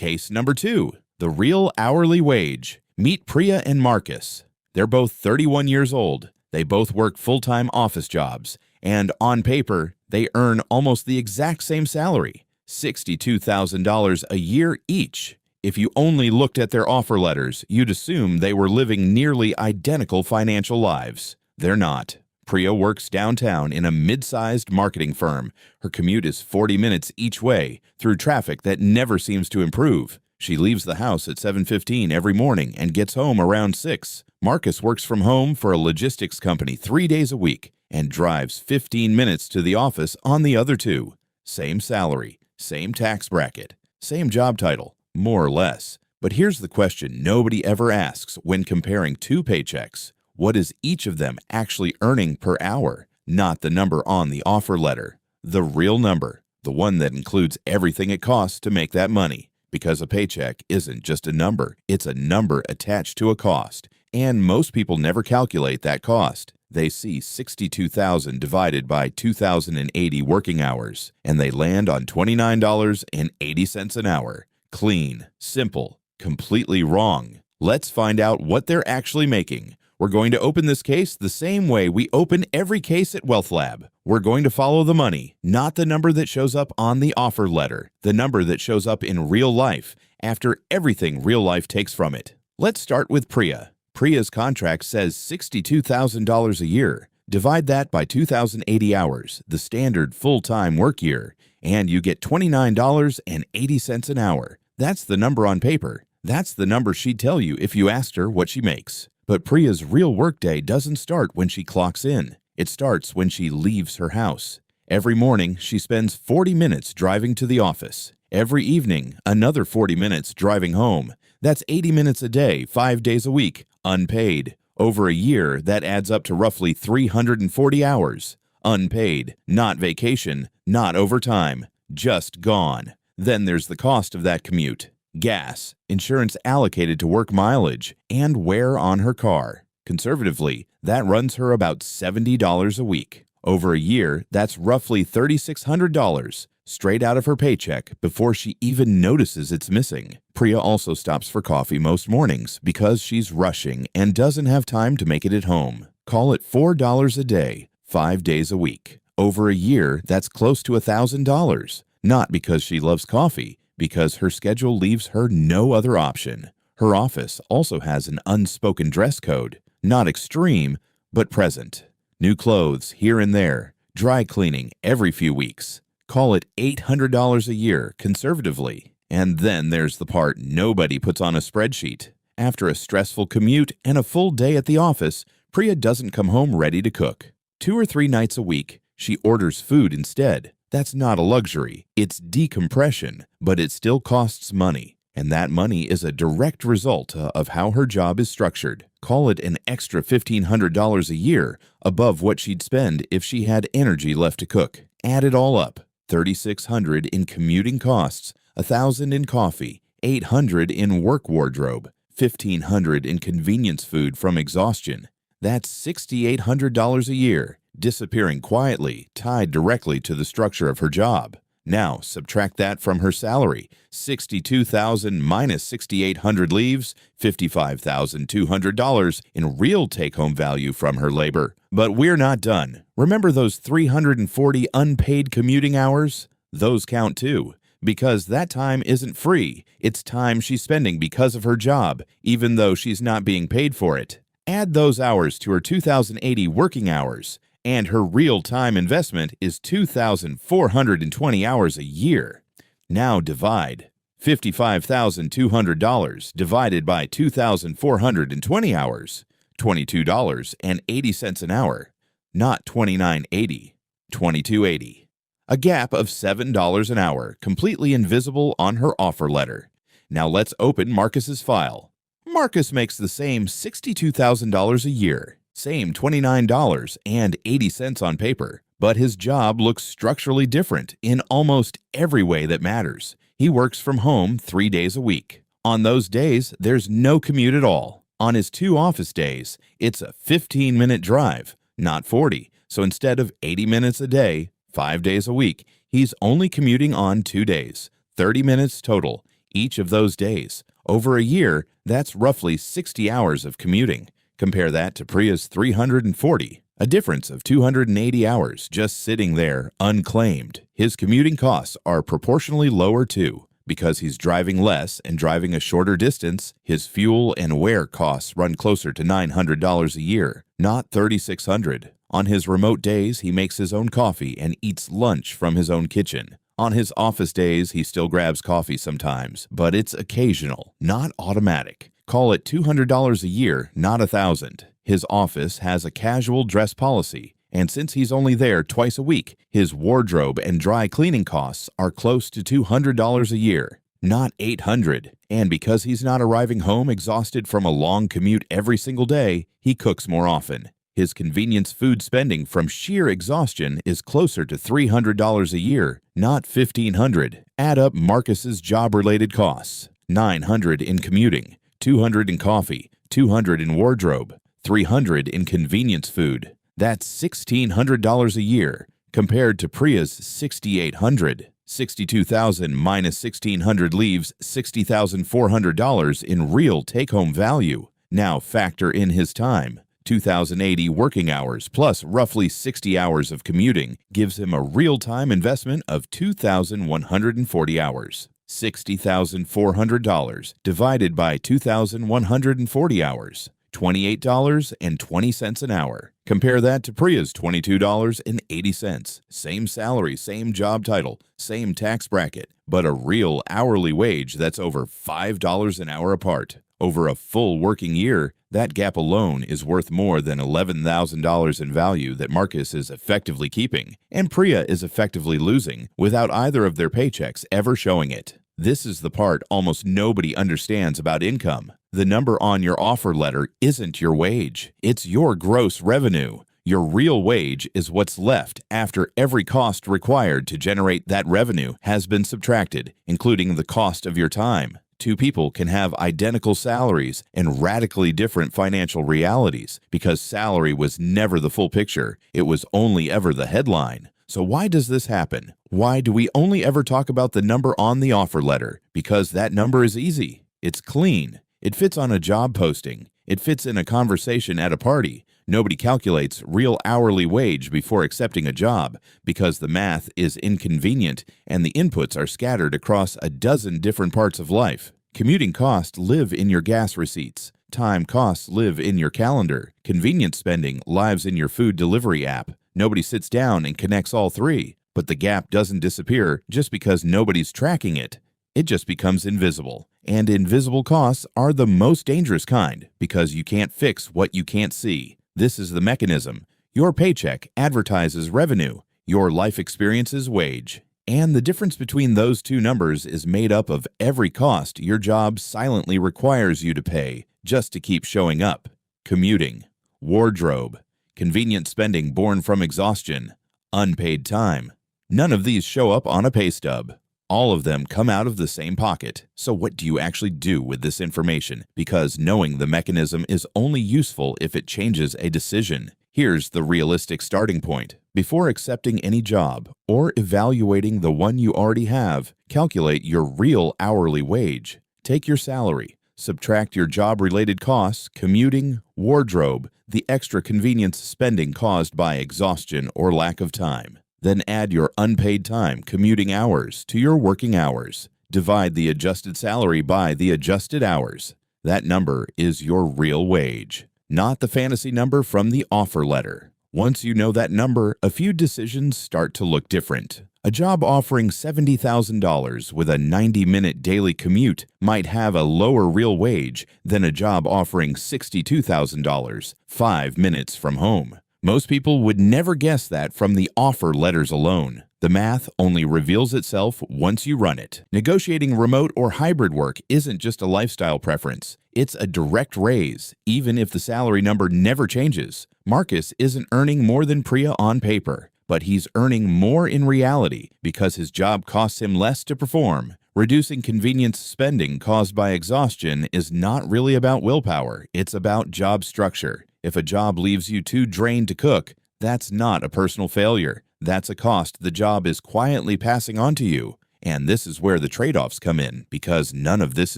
Case number 2, the real hourly wage. Meet Priya and Marcus. They're both 31 years old. They both work full-time office jobs, and on paper, they earn almost the exact same salary, $62,000 a year each. If you only looked at their offer letters, you'd assume they were living nearly identical financial lives. They're not. Priya works downtown in a mid-sized marketing firm. Her commute is 40 minutes each way through traffic that never seems to improve. She leaves the house at 7:15 every morning and gets home around 6. Marcus works from home for a logistics company 3 days a week and drives 15 minutes to the office on the other 2. Same salary, same tax bracket, same job title, more or less. But here's the question nobody ever asks when comparing 2 paychecks. What is each of them actually earning per hour? Not the number on the offer letter. The real number, the one that includes everything it costs to make that money. Because a paycheck isn't just a number, it's a number attached to a cost. And most people never calculate that cost. They see $62,000 divided by 2,080 working hours, and they land on $29.80 an hour. Clean, simple, completely wrong. Let's find out what they're actually making. We're going to open this case the same way we open every case at Wealth Lab. We're going to follow the money, not the number that shows up on the offer letter, the number that shows up in real life after everything real life takes from it. Let's start with Priya. Priya's contract says $62,000 a year. Divide that by 2,080 hours, the standard full-time work year, and you get $29.80 an hour. That's the number on paper. That's the number she'd tell you if you asked her what she makes. But Priya's real workday doesn't start when she clocks in. It starts when she leaves her house. Every morning, she spends 40 minutes driving to the office. Every evening, another 40 minutes driving home. That's 80 minutes a day, 5 days a week, unpaid. Over a year, that adds up to roughly 340 hours. Unpaid, not vacation, not overtime, just gone. Then there's the cost of that commute. Gas, insurance allocated to work mileage, and wear on her car. Conservatively, that runs her about $70 a week. Over a year, that's roughly $3,600 straight out of her paycheck before she even notices it's missing. Priya also stops for coffee most mornings because she's rushing and doesn't have time to make it at home. Call it $4 a day, 5 days a week. Over a year, that's close to $1,000. Not because she loves coffee, because her schedule leaves her no other option. Her office also has an unspoken dress code, not extreme, but present. New clothes here and there, dry cleaning every few weeks. Call it $800 a year conservatively. And then there's the part nobody puts on a spreadsheet. After a stressful commute and a full day at the office, Priya doesn't come home ready to cook. 2 or 3 nights a week, she orders food instead. That's not a luxury, it's decompression, but it still costs money. And that money is a direct result of how her job is structured. Call it an extra $1,500 a year above what she'd spend if she had energy left to cook. Add it all up, $3,600 in commuting costs, $1,000 in coffee, $800 in work wardrobe, $1,500 in convenience food from exhaustion. That's $6,800 a year, disappearing quietly, tied directly to the structure of her job. Now, subtract that from her salary. $62,000 minus $6,800 leaves $55,200 in real take-home value from her labor. But we're not done. Remember those 340 unpaid commuting hours? Those count too, because that time isn't free. It's time she's spending because of her job, even though she's not being paid for it. Add those hours to her 2,080 working hours, and her real-time investment is 2,420 hours a year. Now divide. $55,200 divided by 2,420 hours, $22.80 an hour. Not $29.80, $22.80. A gap of $7 an hour, completely invisible on her offer letter. Now let's open Marcus's file. Marcus makes the same $62,000 a year, same $29.80 on paper, but his job looks structurally different in almost every way that matters. He works from home 3 days a week. On those days, there's no commute at all. On his 2 office days, it's a 15-minute drive, not 40. So instead of 80 minutes a day, 5 days a week, he's only commuting on 2 days, 30 minutes total. each of those days. Over a year, that's roughly 60 hours of commuting. Compare that to Priya's 340, a difference of 280 hours just sitting there unclaimed. His commuting costs are proportionally lower too. Because he's driving less and driving a shorter distance, his fuel and wear costs run closer to $900 a year, not $3,600. On his remote days, he makes his own coffee and eats lunch from his own kitchen. On his office days, he still grabs coffee sometimes, but it's occasional, not automatic. Call it $200 a year, not $1,000. His office has a casual dress policy, and since he's only there twice a week, his wardrobe and dry cleaning costs are close to $200 a year, not $800. And because he's not arriving home exhausted from a long commute every single day, he cooks more often. His convenience food spending from sheer exhaustion is closer to $300 a year, not $1,500. Add up Marcus's job-related costs: $900 in commuting, $200 in coffee, $200 in wardrobe, $300 in convenience food. That's $1,600 a year, compared to Priya's $6,800. $62,000 minus $1,600 leaves $60,400 in real take-home value. Now factor in his time. 2,080 working hours plus roughly 60 hours of commuting gives him a real-time investment of 2,140 hours. $60,400 divided by 2,140 hours. $28.20 an hour. Compare that to Priya's $22.80. Same salary, same job title, same tax bracket, but a real hourly wage that's over $5 an hour apart. Over a full working year, that gap alone is worth more than $11,000 in value that Marcus is effectively keeping, and Priya is effectively losing without either of their paychecks ever showing it. This is the part almost nobody understands about income. The number on your offer letter isn't your wage. It's your gross revenue. Your real wage is what's left after every cost required to generate that revenue has been subtracted, including the cost of your time. Two people can have identical salaries and radically different financial realities because salary was never the full picture. It was only ever the headline. So why does this happen? Why do we only ever talk about the number on the offer letter? Because that number is easy. It's clean. It fits on a job posting. It fits in a conversation at a party. Nobody calculates real hourly wage before accepting a job because the math is inconvenient and the inputs are scattered across a dozen different parts of life. Commuting costs live in your gas receipts. Time costs live in your calendar. Convenience spending lives in your food delivery app. Nobody sits down and connects all three, but the gap doesn't disappear just because nobody's tracking it. It just becomes invisible. And invisible costs are the most dangerous kind because you can't fix what you can't see. This is the mechanism. Your paycheck advertises revenue. Your life experiences wage. And the difference between those two numbers is made up of every cost your job silently requires you to pay just to keep showing up. Commuting, wardrobe, convenient spending born from exhaustion, unpaid time. None of these show up on a pay stub. All of them come out of the same pocket. So what do you actually do with this information? Because knowing the mechanism is only useful if it changes a decision. Here's the realistic starting point. Before accepting any job or evaluating the one you already have, calculate your real hourly wage. Take your salary, subtract your job-related costs, commuting, wardrobe, the extra convenience spending caused by exhaustion or lack of time. Then add your unpaid time, commuting hours, to your working hours. Divide the adjusted salary by the adjusted hours. That number is your real wage, not the fantasy number from the offer letter. Once you know that number, a few decisions start to look different. A job offering $70,000 with a 90-minute daily commute might have a lower real wage than a job offering $62,000, 5 minutes from home. Most people would never guess that from the offer letters alone. The math only reveals itself once you run it. Negotiating remote or hybrid work isn't just a lifestyle preference. It's a direct raise, even if the salary number never changes. Marcus isn't earning more than Priya on paper, but he's earning more in reality because his job costs him less to perform. Reducing convenience spending caused by exhaustion is not really about willpower. It's about job structure. If a job leaves you too drained to cook, that's not a personal failure. That's a cost the job is quietly passing on to you. And this is where the trade-offs come in, because none of this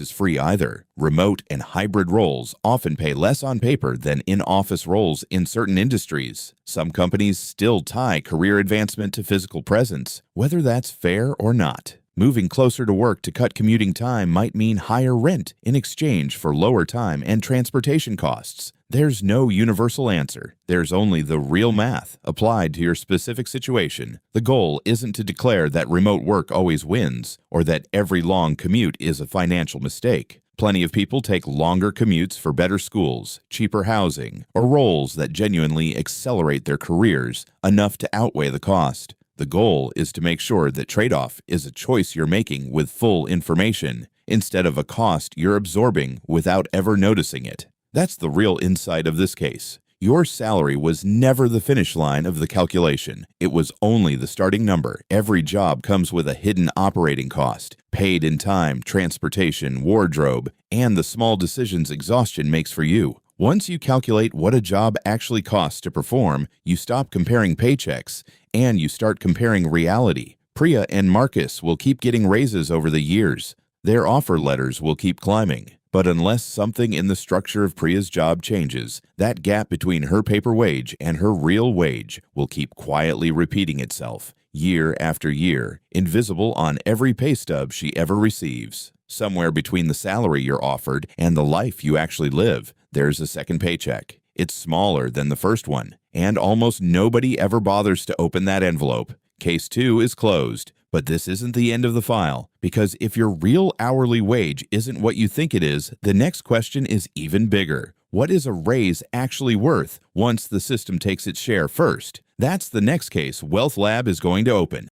is free either. Remote and hybrid roles often pay less on paper than in-office roles in certain industries. Some companies still tie career advancement to physical presence, whether that's fair or not. Moving closer to work to cut commuting time might mean higher rent in exchange for lower time and transportation costs. There's no universal answer. There's only the real math applied to your specific situation. The goal isn't to declare that remote work always wins or that every long commute is a financial mistake. Plenty of people take longer commutes for better schools, cheaper housing, or roles that genuinely accelerate their careers enough to outweigh the cost. The goal is to make sure that trade-off is a choice you're making with full information instead of a cost you're absorbing without ever noticing it. That's the real insight of this case. Your salary was never the finish line of the calculation. It was only the starting number. Every job comes with a hidden operating cost, paid in time, transportation, wardrobe, and the small decisions exhaustion makes for you. Once you calculate what a job actually costs to perform, you stop comparing paychecks and you start comparing reality. Priya and Marcus will keep getting raises over the years. Their offer letters will keep climbing. But unless something in the structure of Priya's job changes, that gap between her paper wage and her real wage will keep quietly repeating itself, year after year, invisible on every pay stub she ever receives. Somewhere between the salary you're offered and the life you actually live, there's a second paycheck. It's smaller than the first one, and almost nobody ever bothers to open that envelope. Case 2 is closed, but this isn't the end of the file, because if your real hourly wage isn't what you think it is, the next question is even bigger. What is a raise actually worth once the system takes its share first? That's the next case Wealth Lab is going to open.